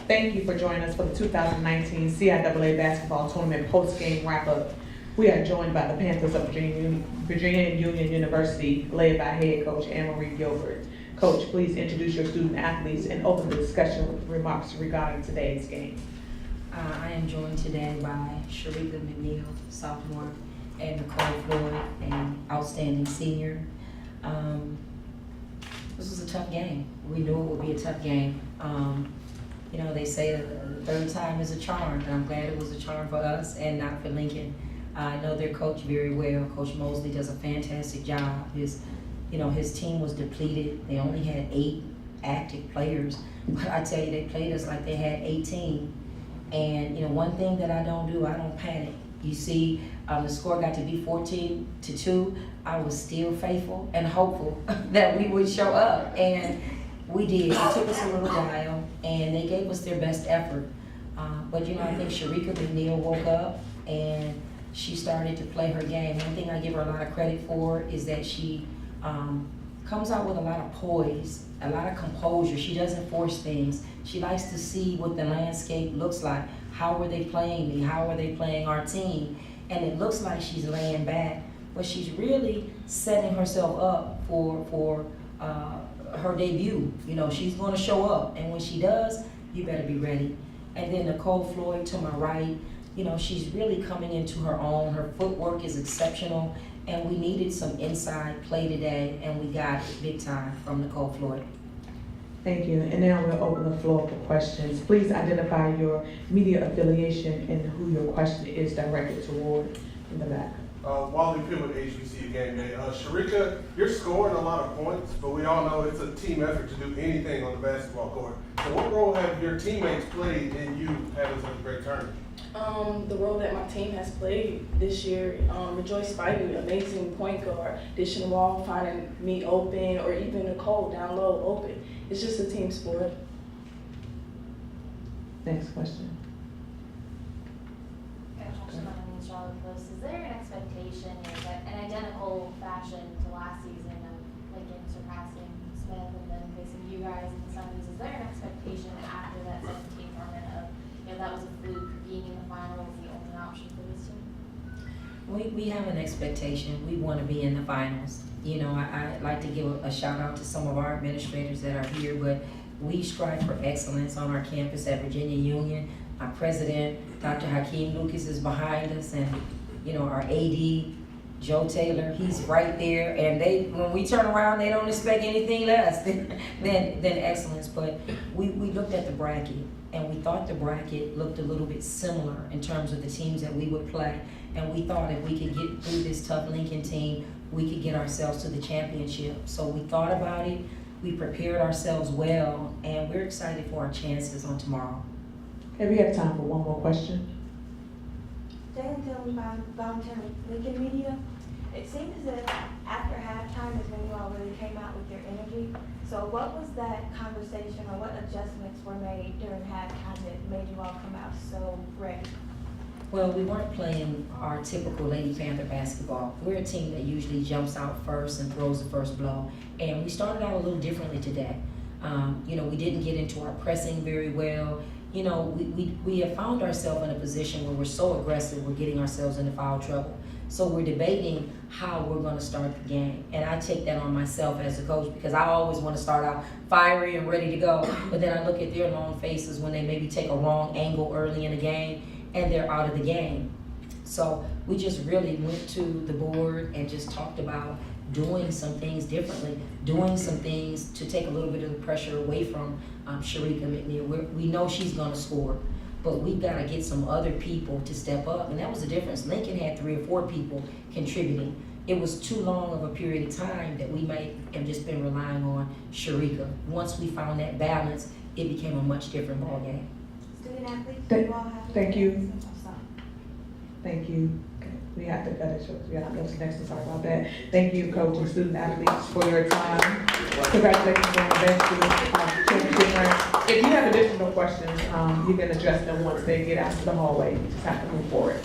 Thank you for joining us for the 2019 CIAA Basketball Tournament post-game wrap-up. We are joined by the Panthers of Virginia Union University, led by head coach Anne-Marie Gilbert. Coach, please introduce your student athletes and open the discussion with remarks regarding today's game. I am joined today by Sharika McNeil, sophomore, and Nicole Floyd, an outstanding senior. This was a tough game. We knew it would be a tough game. They say the third time is a charm, and I'm glad it was a charm for us and not for Lincoln. I know their coach very well. Coach Mosley does a fantastic job. His team was depleted. They only had 8 active players, but I tell you, they played us like they had 18. And one thing that I don't do, I don't panic. You see, the score got to be 14-2. I was still faithful and hopeful that we would show up, and we did. It took us a little while, and they gave us their best effort. But I think Sharika McNeil woke up and she started to play her game. One thing I give her a lot of credit for is that she comes out with a lot of poise, a lot of composure. She doesn't force things. She likes to see what the landscape looks like. How are they playing me? How are they playing our team? And it looks like she's laying back, but she's really setting herself up for her debut. She's going to show up, and when she does, you better be ready. And then Nicole Floyd to my right, she's really coming into her own. Her footwork is exceptional, and we needed some inside play today, and we got it big time from Nicole Floyd. Thank you. And now we'll open the floor for questions. Please identify your media affiliation and who your question is directed toward in the back. Wally Pitt with HBCU Game Day. Sharika, you're scoring a lot of points, but we all know it's a team effort to do anything on the basketball court. So what role have your teammates played in you having such a great tournament? The role that my team has played this year, Rejoice Spivey, amazing point guard, dishing the ball, finding me open, or even Nicole down low open. It's just a team sport. Next question. Is there an expectation in an identical fashion to last season of Lincoln surpassing Smith and then facing you guys in the semis? Is there an expectation after that 17 tournament of that was a fluke, being in the final was the only option for this team? We have an expectation. We want to be in the finals. I'd like to give a shout out to some of our administrators that are here, but we strive for excellence on our campus at Virginia Union. Our president, Dr. Hakeem Lucas, is behind us, and our AD, Joe Taylor, he's right there. And when we turn around, they don't expect anything less than excellence. But we looked at the bracket, and we thought the bracket looked a little bit similar in terms of the teams that we would play. And we thought if we could get through this tough Lincoln team, we could get ourselves to the championship. So we thought about it, we prepared ourselves well, and we're excited for our chances on tomorrow. Okay, we have time for one more question. Jalen Tillman by Volunteer Lincoln Media. It seemed as if after halftime is when you all really came out with your energy. So what was that conversation, or what adjustments were made during halftime that made you all come out so ready? Well, we weren't playing our typical Lady Panther basketball. We're a team that usually jumps out first and throws the first blow. And we started out a little differently today. We didn't get into our pressing very well. We have found ourselves in a position where we're so aggressive, we're getting ourselves into foul trouble. So we're debating how we're going to start the game. And I take that on myself as a coach, because I always want to start out fiery and ready to go. But then I look at their long faces when they maybe take a wrong angle early in the game and they're out of the game. So we just really went to the board and just talked about doing some things differently, doing some things to take a little bit of the pressure away from Sharika McNeil. We know she's going to score, but we've got to get some other people to step up, and that was the difference. Lincoln had 3 or 4 people contributing. It was too long of a period of time that we might have just been relying on Sharika. Once we found that balance, it became a much different ball game. Student athletes, Thank you. Thank you. Okay. We have to cut it short. We have to go to the next one. Sorry about that. Thank you, coach and student athletes, for your time. Congratulations on the best championship round. If you have additional questions, you can address them once they get out to the hallway. You just have to move forward.